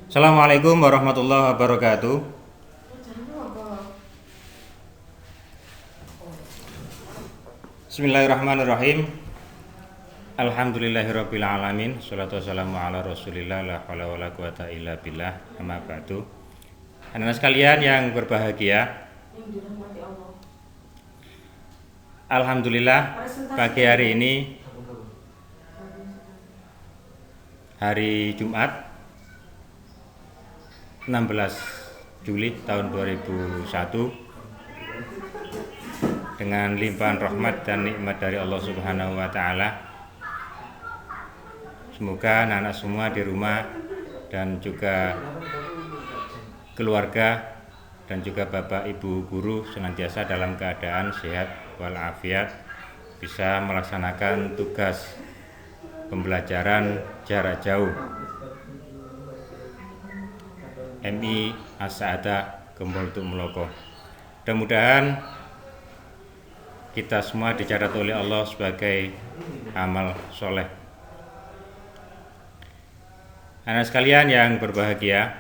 Assalamualaikum warahmatullahi wabarakatuh. Bismillahirrahmanirrahim. Alhamdulillahirabbil alamin. Shalatu wassalamu ala Rasulillah la haula wala quwata illa billah. Amma ba'du. Anak-anak sekalian yang berbahagia, alhamdulillah pagi hari ini hari Jumat 16 Juli tahun 2001 dengan limpahan rahmat dan nikmat dari Allah Subhanahu wa taala. Semoga anak-anak semua di rumah dan juga keluarga dan juga Bapak Ibu guru senantiasa dalam keadaan sehat walafiat, bisa melaksanakan tugas pembelajaran jarak jauh MI As-Sa'adah Gembol Meloko. Mudah-mudahan kita semua dicatat oleh Allah sebagai amal soleh. Anak sekalian yang berbahagia,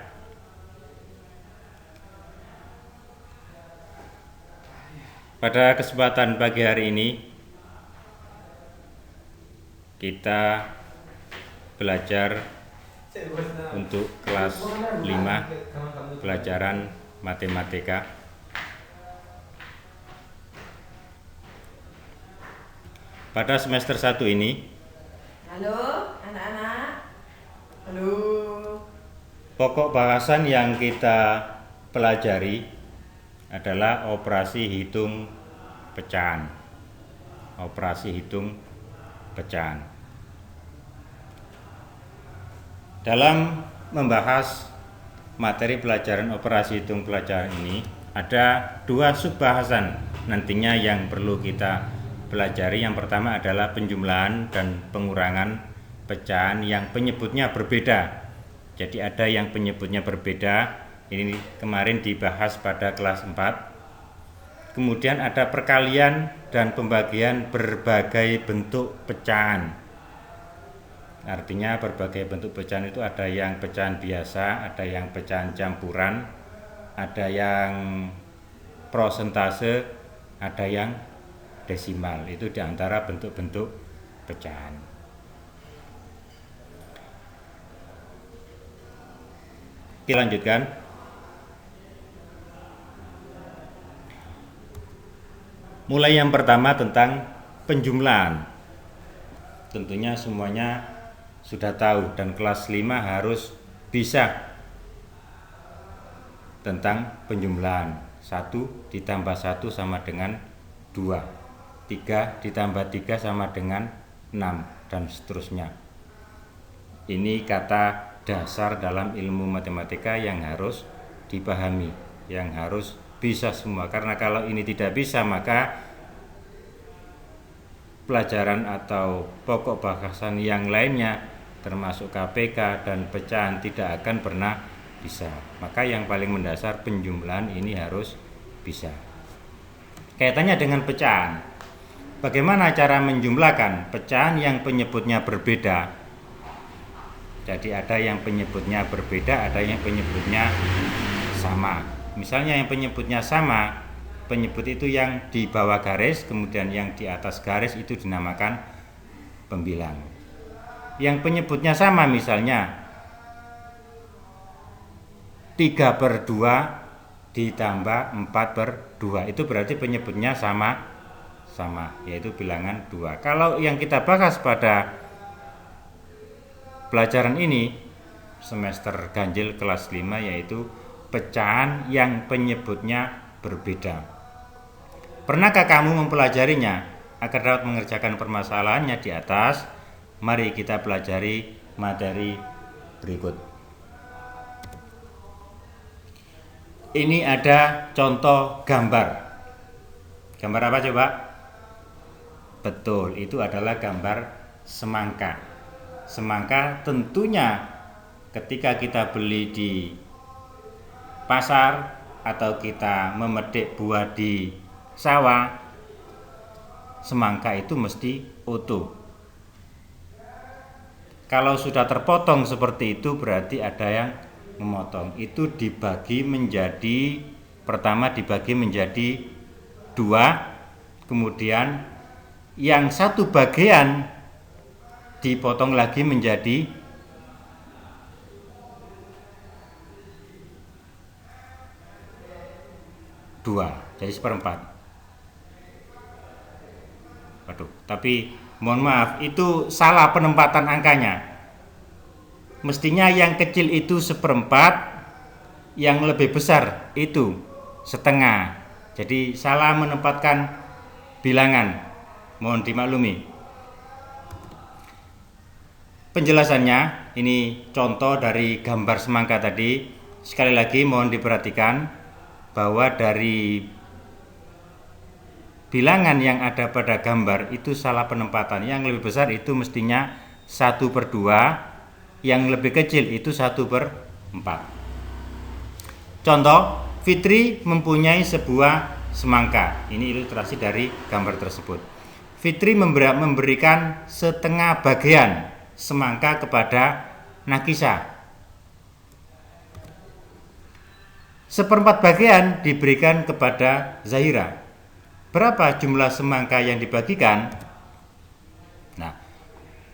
pada kesempatan pagi hari ini kita belajar untuk kelas 5 pelajaran matematika. Pada semester 1 ini, halo anak-anak. Halo. pokok bahasan yang kita pelajari adalah operasi hitung pecahan. Operasi hitung pecahan. Dalam membahas materi pelajaran operasi hitung pelajaran ini, ada dua subbahasan nantinya yang perlu kita pelajari. Yang pertama adalah penjumlahan dan pengurangan pecahan yang penyebutnya berbeda. Jadi ada yang penyebutnya berbeda, ini kemarin dibahas pada kelas 4. Kemudian ada perkalian dan pembagian berbagai bentuk pecahan. Artinya berbagai bentuk pecahan itu ada yang pecahan biasa, ada yang pecahan campuran, ada yang prosentase, ada yang desimal. Itu diantara bentuk-bentuk pecahan. Kita lanjutkan. Mulai yang pertama tentang penjumlahan. Tentunya semuanya sudah tahu dan kelas 5 harus bisa tentang penjumlahan. 1 ditambah 1 sama dengan 2, 3 ditambah 3 sama dengan 6, dan seterusnya. Ini kata dasar dalam ilmu matematika yang harus dipahami, yang harus bisa semua. Karena kalau ini tidak bisa, maka pelajaran atau pokok bahasan yang lainnya termasuk KPK dan pecahan tidak akan pernah bisa. Maka yang paling mendasar penjumlahan ini harus bisa. Kaitannya dengan pecahan, bagaimana cara menjumlahkan pecahan yang penyebutnya berbeda? Jadi ada yang penyebutnya berbeda, ada yang penyebutnya sama. Misalnya yang penyebutnya sama, penyebut itu yang di bawah garis, kemudian yang di atas garis itu dinamakan pembilang. Yang penyebutnya sama, misalnya 3/2 ditambah 4/2, itu berarti penyebutnya sama, yaitu bilangan 2. Kalau yang kita bahas pada pelajaran ini, semester ganjil kelas 5, yaitu pecahan yang penyebutnya berbeda. Pernahkah kamu mempelajarinya? Agar dapat mengerjakan permasalahannya di atas, mari kita pelajari materi berikut. Ini ada contoh gambar. Gambar apa coba? Betul, itu adalah gambar semangka. Semangka tentunya ketika kita beli di pasar atau kita memetik buah di sawah, semangka itu mesti utuh. Kalau sudah terpotong seperti itu berarti ada yang memotong itu dibagi menjadi, pertama dibagi menjadi 2, kemudian yang satu bagian dipotong lagi menjadi 2, jadi 1/4. Waduh, tapi mohon maaf, itu salah penempatan angkanya. Mestinya yang kecil itu 1/4, yang lebih besar itu 1/2. Jadi salah menempatkan bilangan, mohon dimaklumi. Penjelasannya, ini contoh dari gambar semangka tadi. Sekali lagi mohon diperhatikan bahwa dari bilangan yang ada pada gambar itu salah penempatan. Yang lebih besar itu mestinya 1/2, yang lebih kecil itu 1/4. Contoh, Fitri mempunyai sebuah semangka. Ini ilustrasi dari gambar tersebut. Fitri memberikan setengah bagian semangka kepada Nakisa. 1/4 bagian diberikan kepada Zahira. Berapa jumlah semangka yang dibagikan? Nah,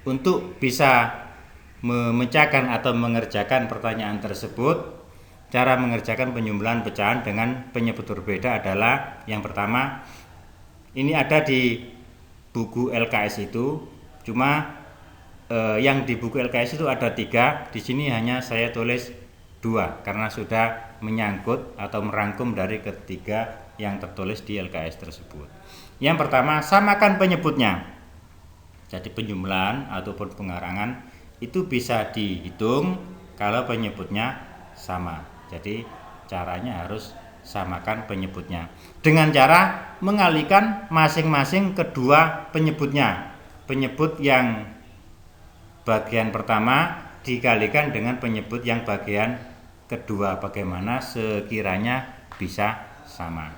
untuk bisa memecahkan atau mengerjakan pertanyaan tersebut, cara mengerjakan penjumlahan pecahan dengan penyebut berbeda adalah yang pertama, ini ada di buku LKS itu, cuma yang di buku LKS itu ada 3, di sini hanya saya tulis 2 karena sudah menyangkut atau merangkum dari ketiga yang tertulis di LKS tersebut. Yang pertama, samakan penyebutnya. Jadi penjumlahan ataupun pengarangan itu bisa dihitung kalau penyebutnya sama. Jadi caranya harus samakan penyebutnya dengan cara mengalihkan masing-masing kedua penyebutnya. Penyebut yang bagian pertama dikalikan dengan penyebut yang bagian kedua, bagaimana sekiranya bisa sama.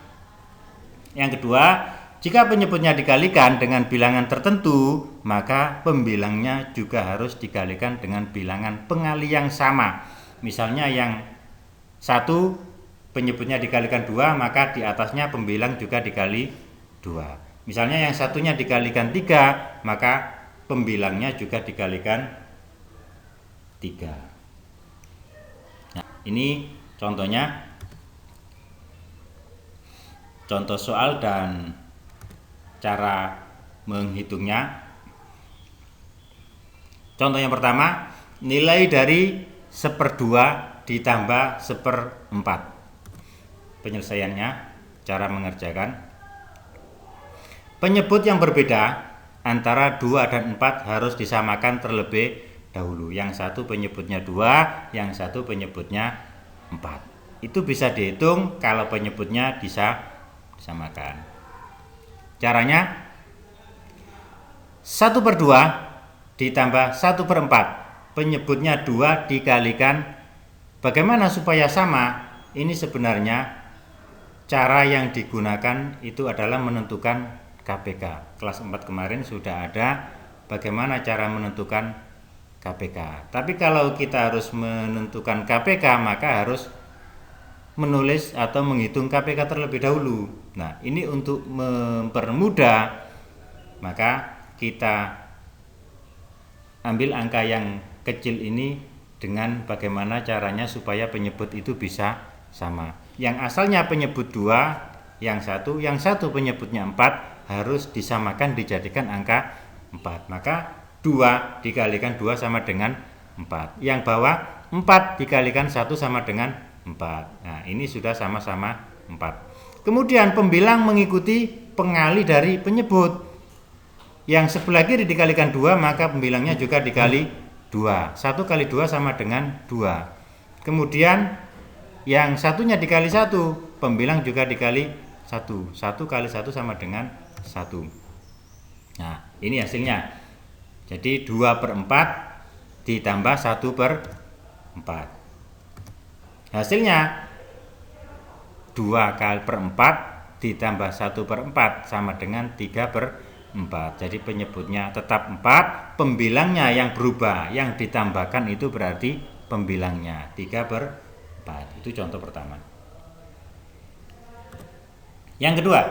Yang kedua, jika penyebutnya dikalikan dengan bilangan tertentu, maka pembilangnya juga harus dikalikan dengan bilangan pengali yang sama. Misalnya yang 1 penyebutnya dikalikan 2, maka di atasnya pembilang juga dikali 2. Misalnya yang satunya dikalikan 3, maka pembilangnya juga dikalikan 3. Nah, ini contohnya, contoh soal dan cara menghitungnya. Contoh yang pertama, nilai dari 1/2 ditambah 1/4. Penyelesaiannya, cara mengerjakan. Penyebut yang berbeda antara 2 dan 4 harus disamakan terlebih dahulu. Yang satu penyebutnya 2, yang satu penyebutnya 4. Itu bisa dihitung kalau penyebutnya bisa disamakan. Caranya, 1/2 ditambah 1/4. Penyebutnya 2 dikalikan. Bagaimana supaya sama? Ini sebenarnya cara yang digunakan itu adalah menentukan KPK. Kelas 4 kemarin sudah ada bagaimana cara menentukan KPK. Tapi kalau kita harus menentukan KPK, maka harus menulis atau menghitung KPK terlebih dahulu. Nah, ini untuk mempermudah, maka kita ambil angka yang kecil ini dengan bagaimana caranya supaya penyebut itu bisa sama. Yang asalnya penyebut 2, yang satu penyebutnya 4, harus disamakan, dijadikan angka 4. Maka 2 dikalikan 2 sama dengan 4. Yang bawah 4 dikalikan 1 sama dengan 4. Nah, ini sudah sama-sama 4. Kemudian pembilang mengikuti pengali dari penyebut. Yang sebelah kiri dikalikan 2, maka pembilangnya juga dikali 2. 1 kali 2 sama dengan 2. Kemudian yang satunya dikali 1, pembilang juga dikali 1. 1 kali 1 sama dengan 1. Nah, ini hasilnya. Jadi 2/4 ditambah 1/4. Hasilnya 2/4 ditambah 1/4 sama dengan 3/4. Jadi penyebutnya tetap 4, pembilangnya yang berubah, yang ditambahkan itu berarti pembilangnya 3/4. Itu contoh pertama. Yang kedua,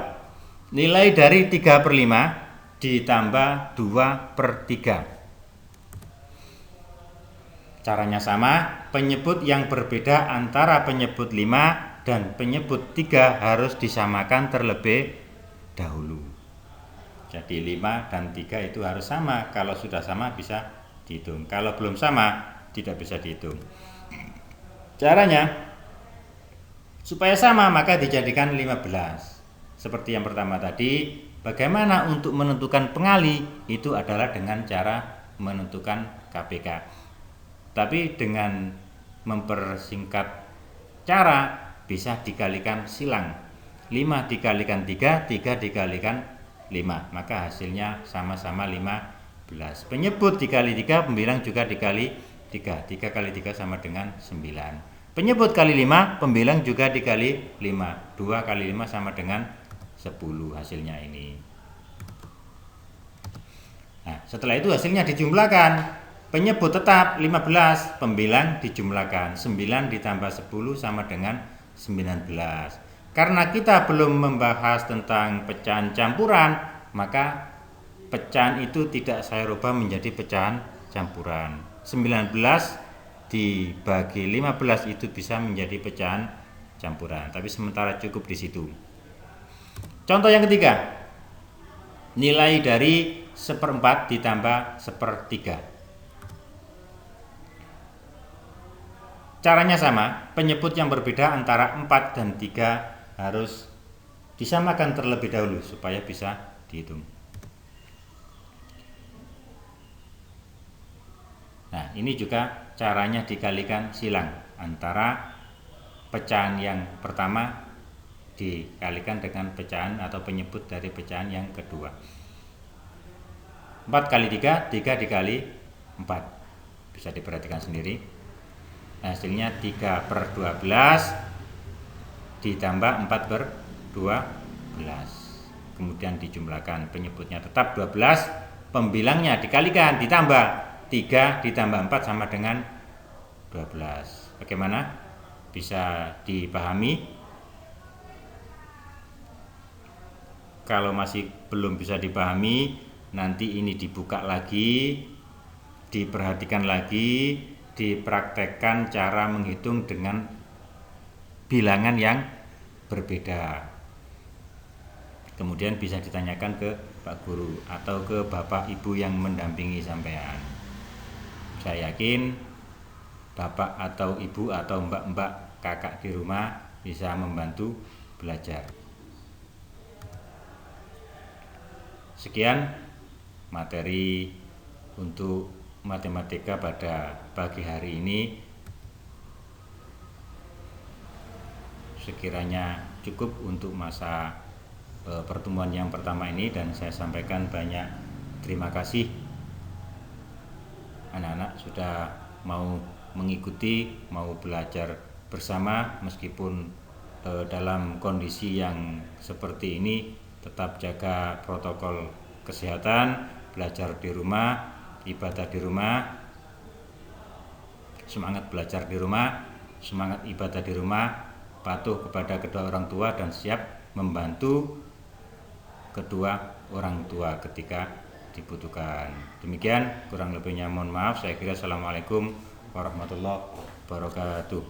nilai dari 3/5 ditambah 2/3. Caranya sama, penyebut yang berbeda antara penyebut 5 dan penyebut 3 harus disamakan terlebih dahulu. Jadi 5 dan 3 itu harus sama. Kalau sudah sama bisa dihitung. Kalau belum sama tidak bisa dihitung. Caranya supaya sama maka dijadikan 15. Seperti yang pertama tadi, bagaimana untuk menentukan pengali itu adalah dengan cara menentukan KPK. Tapi dengan mempersingkat cara bisa dikalikan silang. 5 dikalikan 3, 3 dikalikan 5, maka hasilnya sama-sama 15. Penyebut dikali 3, pembilang juga dikali 3. 3 kali 3 sama dengan 9. Penyebut kali 5, pembilang juga dikali 5. 2 kali 5 sama dengan 10 hasilnya ini. Nah, setelah itu hasilnya dijumlahkan. Penyebut tetap 15, pembilang dijumlahkan. 9 ditambah 10 sama dengan 19. Karena kita belum membahas tentang pecahan campuran, maka pecahan itu tidak saya rubah menjadi pecahan campuran. 19 dibagi 15 itu bisa menjadi pecahan campuran. Tapi sementara cukup di situ. Contoh yang ketiga, nilai dari 1/4 ditambah 1/3. Caranya sama, penyebut yang berbeda antara 4 dan 3 harus disamakan terlebih dahulu supaya bisa dihitung. Nah, ini juga caranya dikalikan silang antara pecahan yang pertama dikalikan dengan pecahan atau penyebut dari pecahan yang kedua. 4 kali 3, 3 dikali 4. Bisa diperhatikan sendiri. Hasilnya 3/12 ditambah 4/12. Kemudian dijumlahkan, penyebutnya tetap 12, pembilangnya dikalikan ditambah 3 ditambah 4 sama dengan 12. Bagaimana? Bisa dipahami? Kalau masih belum bisa dipahami, nanti ini dibuka lagi, diperhatikan lagi, dipraktekkan cara menghitung dengan bilangan yang berbeda. Kemudian bisa ditanyakan ke Pak Guru atau ke Bapak Ibu yang mendampingi sampean. Saya yakin Bapak atau Ibu atau Mbak-mbak kakak di rumah bisa membantu belajar. Sekian materi untuk matematika pada pagi hari ini. Sekiranya cukup untuk masa pertemuan yang pertama ini, dan saya sampaikan banyak terima kasih anak-anak sudah mau mengikuti, mau belajar bersama meskipun dalam kondisi yang seperti ini. Tetap jaga protokol kesehatan, belajar di rumah, ibadah di rumah, semangat belajar di rumah, semangat ibadah di rumah, patuh kepada kedua orang tua dan siap membantu kedua orang tua ketika dibutuhkan. Demikian, kurang lebihnya mohon maaf. Saya kira assalamualaikum warahmatullahi wabarakatuh.